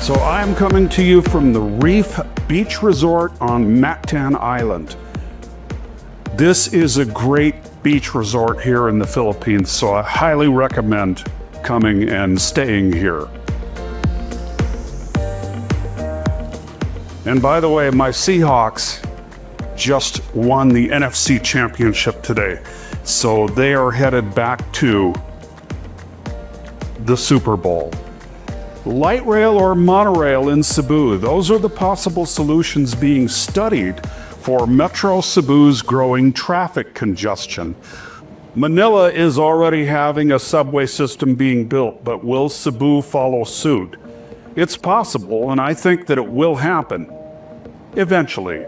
So I'm coming to you from the Reef Beach Resort on Mactan Island. This is a great beach resort here in the Philippines, so I highly recommend coming and staying here. And by the way, my Seahawks just won the NFC Championship today, so they are headed back to the Super Bowl. Light rail or monorail in Cebu, those are the possible solutions being studied for Metro Cebu's growing traffic congestion. Manila is already having a subway system being built, but will Cebu follow suit? It's possible, and I think that it will happen eventually.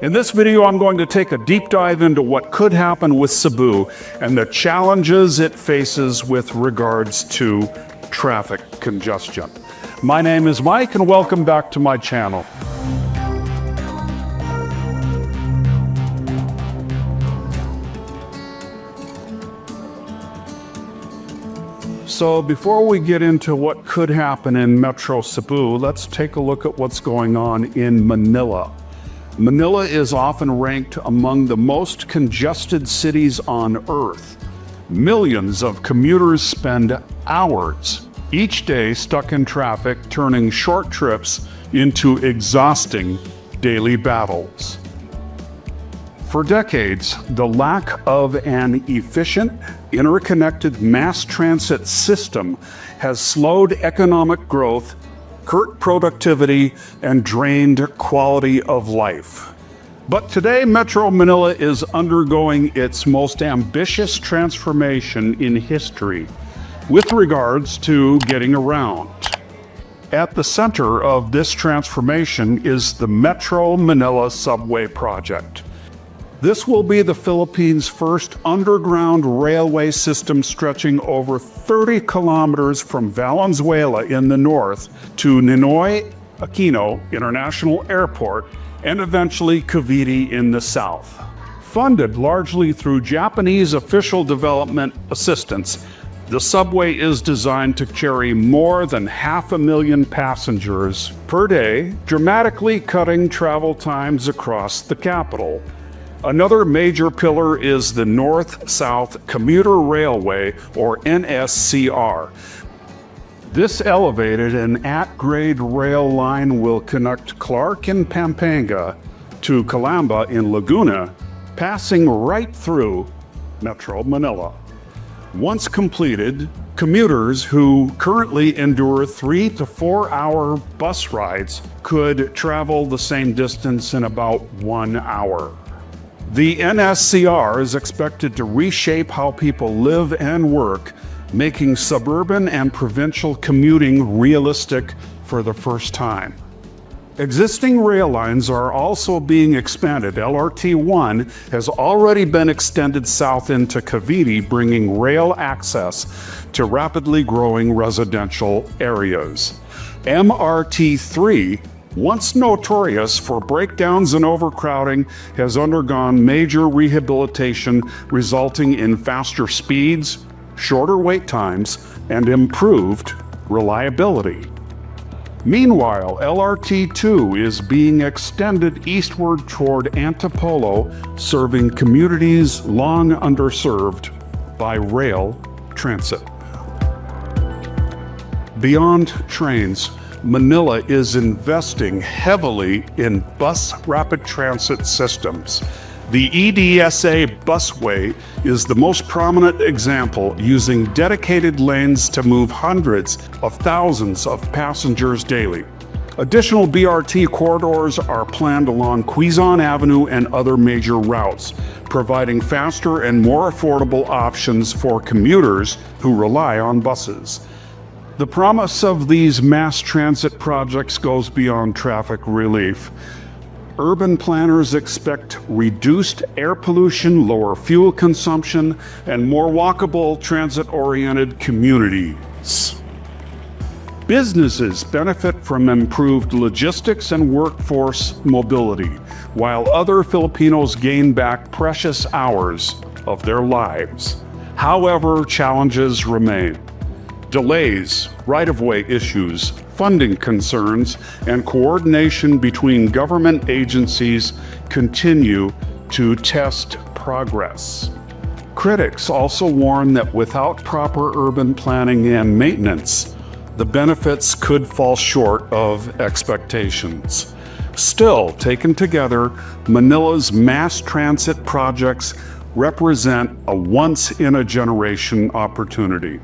In this video, I'm going to take a deep dive into what could happen with Cebu and the challenges it faces with regards to traffic congestion. My name is Mike, and welcome back to my channel. So before we get into what could happen in Metro Cebu, let's take a look at what's going on in Manila. Manila is often ranked among the most congested cities on Earth. Millions of commuters spend hours each day stuck in traffic, turning short trips into exhausting daily battles. For decades, the lack of an efficient, interconnected mass transit system has slowed economic growth, hurt productivity, and drained quality of life. But today, Metro Manila is undergoing its most ambitious transformation in history with regards to getting around. At the center of this transformation is the Metro Manila Subway Project. This will be the Philippines' first underground railway system stretching over 30 kilometers from Valenzuela in the north to Ninoy Aquino International Airport and eventually Cavite in the south. Funded largely through Japanese official development assistance, the subway is designed to carry more than 500,000 passengers per day, dramatically cutting travel times across the capital. Another major pillar is the North-South Commuter Railway, or NSCR. This elevated and at-grade rail line will connect Clark in Pampanga to Calamba in Laguna, passing right through Metro Manila. Once completed, commuters who currently endure 3 to 4 hour bus rides could travel the same distance in about 1 hour. The NSCR is expected to reshape how people live and work, making suburban and provincial commuting realistic for the first time. Existing rail lines are also being expanded. LRT-1 has already been extended south into Cavite, bringing rail access to rapidly growing residential areas. MRT-3, once notorious for breakdowns and overcrowding, has undergone major rehabilitation, resulting in faster speeds, shorter wait times, and improved reliability. Meanwhile, LRT-2 is being extended eastward toward Antipolo, serving communities long underserved by rail transit. Beyond trains, Manila is investing heavily in bus rapid transit systems. The EDSA busway is the most prominent example, using dedicated lanes to move hundreds of thousands of passengers daily. Additional BRT corridors are planned along Quezon Avenue and other major routes, providing faster and more affordable options for commuters who rely on buses. The promise of these mass transit projects goes beyond traffic relief. Urban planners expect reduced air pollution, lower fuel consumption, and more walkable, transit-oriented communities. Businesses benefit from improved logistics and workforce mobility, while other Filipinos gain back precious hours of their lives. However, challenges remain. Delays, right-of-way issues, funding concerns, and coordination between government agencies continue to test progress. Critics also warn that without proper urban planning and maintenance, the benefits could fall short of expectations. Still, taken together, Manila's mass transit projects represent a once-in-a-generation opportunity.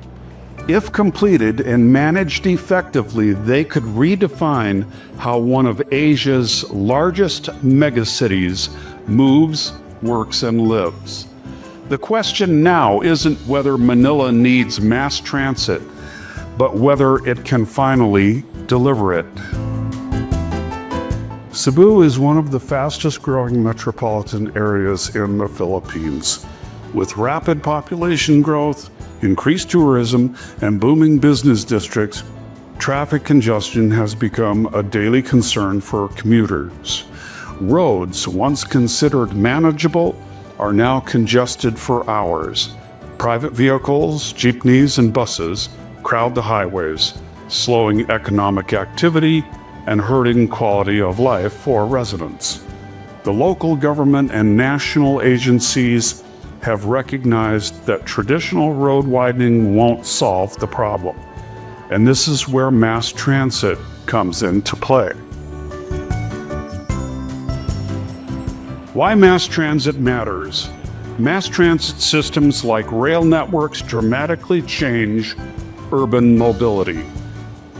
If completed and managed effectively, they could redefine how one of Asia's largest megacities moves, works, and lives. The question now isn't whether Manila needs mass transit, but whether it can finally deliver it. Cebu is one of the fastest growing metropolitan areas in the Philippines. With rapid population growth, increased tourism, and booming business districts, traffic congestion has become a daily concern for commuters. Roads, once considered manageable, are now congested for hours. Private vehicles, jeepneys, and buses crowd the highways, slowing economic activity and hurting quality of life for residents. The local government and national agencies have recognized that traditional road widening won't solve the problem. And this is where mass transit comes into play. Why mass transit matters. Mass transit systems like rail networks dramatically change urban mobility.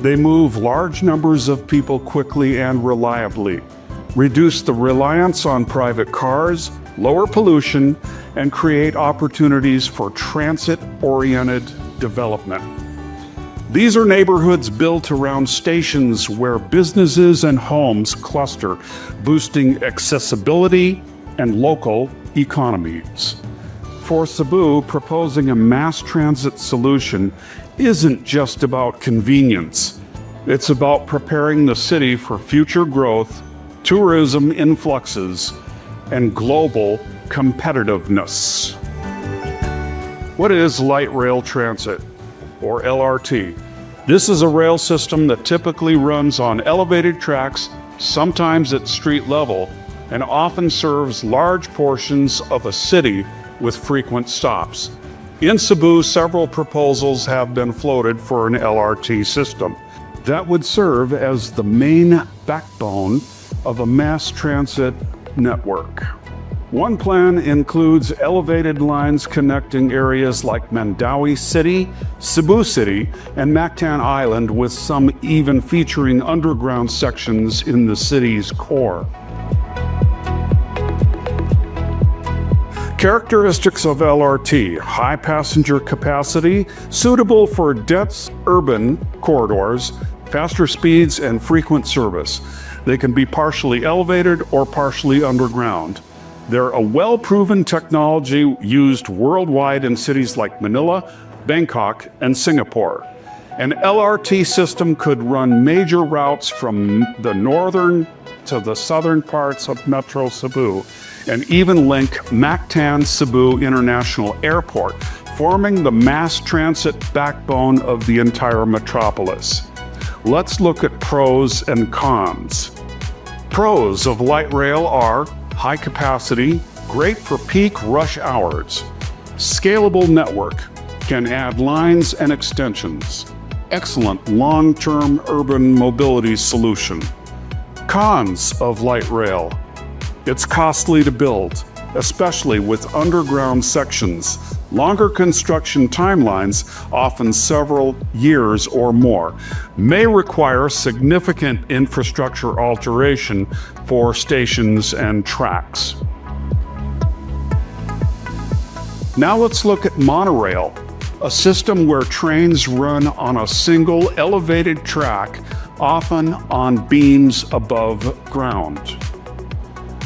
They move large numbers of people quickly and reliably, reduce the reliance on private cars, lower pollution, and create opportunities for transit-oriented development. These are neighborhoods built around stations where businesses and homes cluster, boosting accessibility and local economies. For Cebu, proposing a mass transit solution isn't just about convenience. It's about preparing the city for future growth, tourism influxes, and global competitiveness. What is light rail transit, or LRT? This is a rail system that typically runs on elevated tracks, sometimes at street level, and often serves large portions of a city with frequent stops. In Cebu, several proposals have been floated for an LRT system that would serve as the main backbone of a mass transit network. One plan includes elevated lines connecting areas like Mandaue City, Cebu City, and Mactan Island, with some even featuring underground sections in the city's core. Characteristics of LRT: high passenger capacity, suitable for dense urban corridors, faster speeds, and frequent service. They can be partially elevated or partially underground. They're a well-proven technology used worldwide in cities like Manila, Bangkok, and Singapore. An LRT system could run major routes from the northern to the southern parts of Metro Cebu, and even link Mactan Cebu International Airport, forming the mass transit backbone of the entire metropolis. Let's look at pros and cons. Pros of light rail are high capacity, great for peak rush hours. Scalable network, can add lines and extensions. Excellent long-term urban mobility solution. Cons of light rail: it's costly to build, especially with underground sections. Longer construction timelines, often several years or more, may require significant infrastructure alteration for stations and tracks. Now let's look at monorail, a system where trains run on a single elevated track, often on beams above ground.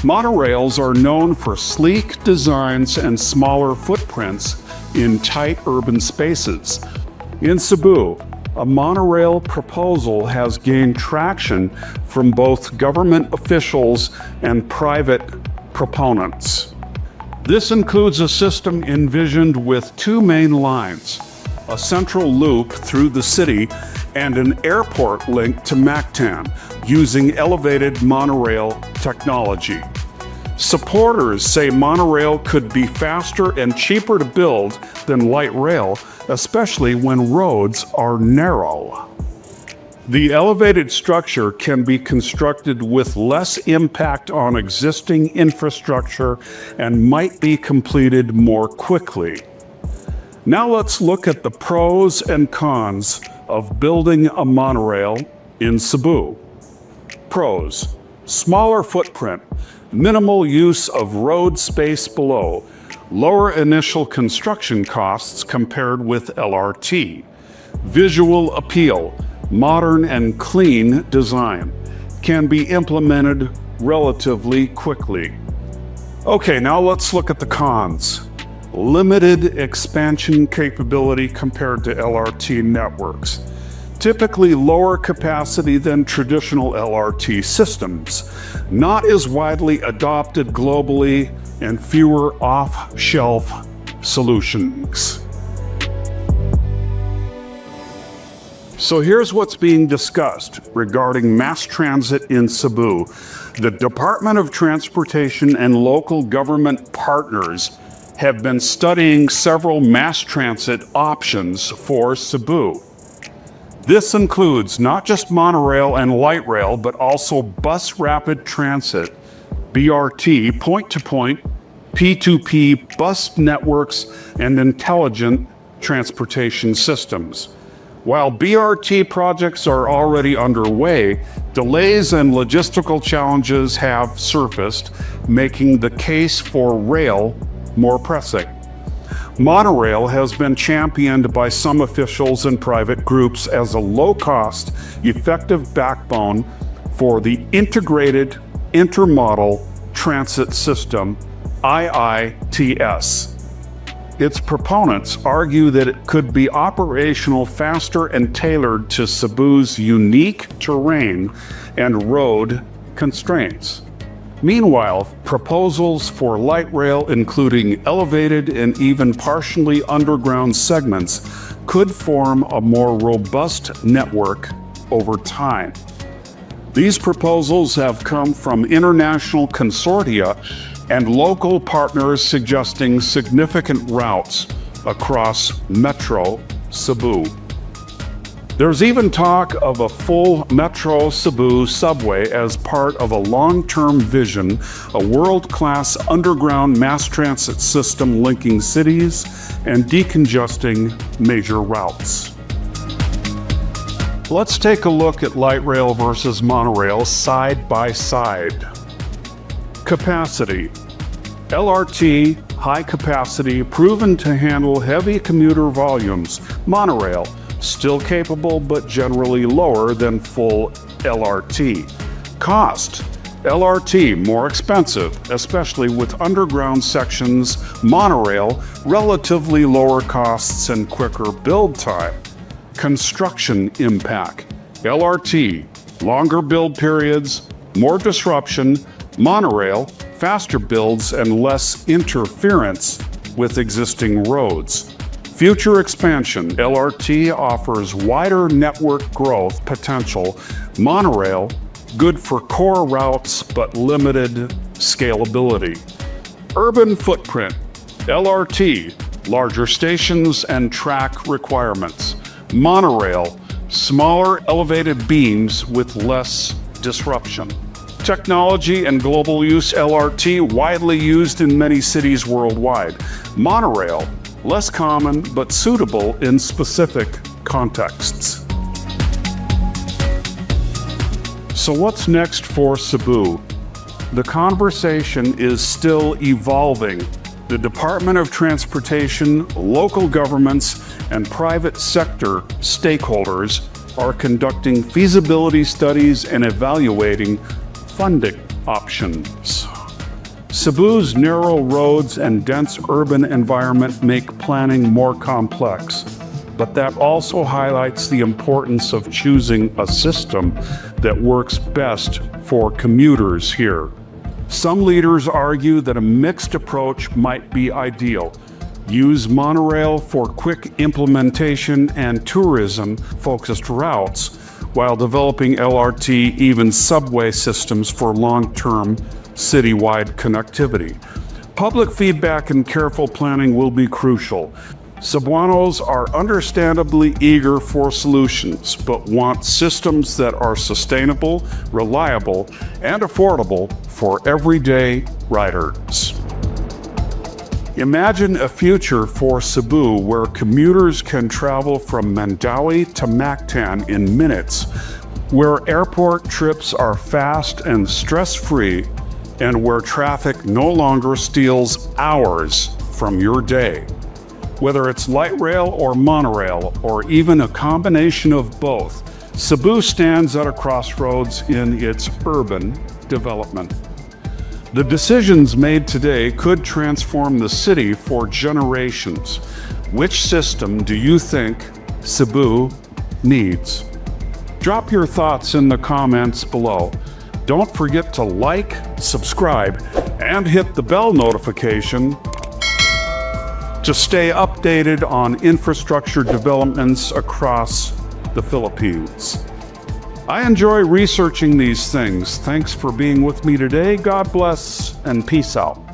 Monorails are known for sleek designs and smaller footprints in tight urban spaces. In Cebu, a monorail proposal has gained traction from both government officials and private proponents. This includes a system envisioned with two main lines, a central loop through the city, and an airport link to Mactan using elevated monorail technology. Supporters say monorail could be faster and cheaper to build than light rail, especially when roads are narrow. The elevated structure can be constructed with less impact on existing infrastructure and might be completed more quickly. Now let's look at the pros and cons of building a monorail in Cebu. Pros: smaller footprint, minimal use of road space below, lower initial construction costs compared with LRT. Visual appeal, modern and clean design, can be implemented relatively quickly. Okay, now let's look at the cons. Limited expansion capability compared to LRT networks. Typically lower capacity than traditional LRT systems, not as widely adopted globally, and fewer off-shelf solutions. So here's what's being discussed regarding mass transit in Cebu. The Department of Transportation and local government partners have been studying several mass transit options for Cebu. This includes not just monorail and light rail, but also bus rapid transit, BRT, point-to-point, P2P bus networks, and intelligent transportation systems. While BRT projects are already underway, delays and logistical challenges have surfaced, making the case for rail more pressing. Monorail has been championed by some officials and private groups as a low-cost, effective backbone for the Integrated Intermodal Transit System, IITS. Its proponents argue that it could be operational faster and tailored to Cebu's unique terrain and road constraints. Meanwhile, proposals for light rail, including elevated and even partially underground segments, could form a more robust network over time. These proposals have come from international consortia and local partners suggesting significant routes across Metro Cebu. There's even talk of a full Metro Cebu subway as part of a long-term vision, a world-class underground mass transit system linking cities and decongesting major routes. Let's take a look at light rail versus monorail side by side. Capacity. LRT, high capacity, proven to handle heavy commuter volumes. Monorail, still capable but generally lower than full LRT. Cost. LRT, more expensive, especially with underground sections. Monorail, relatively lower costs and quicker build time. Construction impact. LRT, longer build periods, more disruption. Monorail, faster builds and less interference with existing roads. Future expansion. LRT offers wider network growth potential. Monorail, good for core routes but limited scalability. Urban footprint. LRT, larger stations and track requirements. Monorail, smaller elevated beams with less disruption. Technology and global use. LRT, widely used in many cities worldwide. Monorail, less common but suitable in specific contexts. So what's next for Cebu? The conversation is still evolving. The Department of Transportation, local governments, and private sector stakeholders are conducting feasibility studies and evaluating funding options. Cebu's narrow roads and dense urban environment make planning more complex, but that also highlights the importance of choosing a system that works best for commuters here. Some leaders argue that a mixed approach might be ideal, use monorail for quick implementation and tourism-focused routes, while developing LRT, even subway systems for long-term citywide connectivity. Public feedback and careful planning will be crucial. Cebuanos are understandably eager for solutions, but want systems that are sustainable, reliable, and affordable for everyday riders. Imagine a future for Cebu where commuters can travel from Mandawi to Mactan in minutes, where airport trips are fast and stress-free, and where traffic no longer steals hours from your day. Whether it's light rail or monorail, or even a combination of both, Cebu stands at a crossroads in its urban development. The decisions made today could transform the city for generations. Which system do you think Cebu needs? Drop your thoughts in the comments below. Don't forget to like, subscribe, and hit the bell notification to stay updated on infrastructure developments across the Philippines. I enjoy researching these things. Thanks for being with me today. God bless and peace out.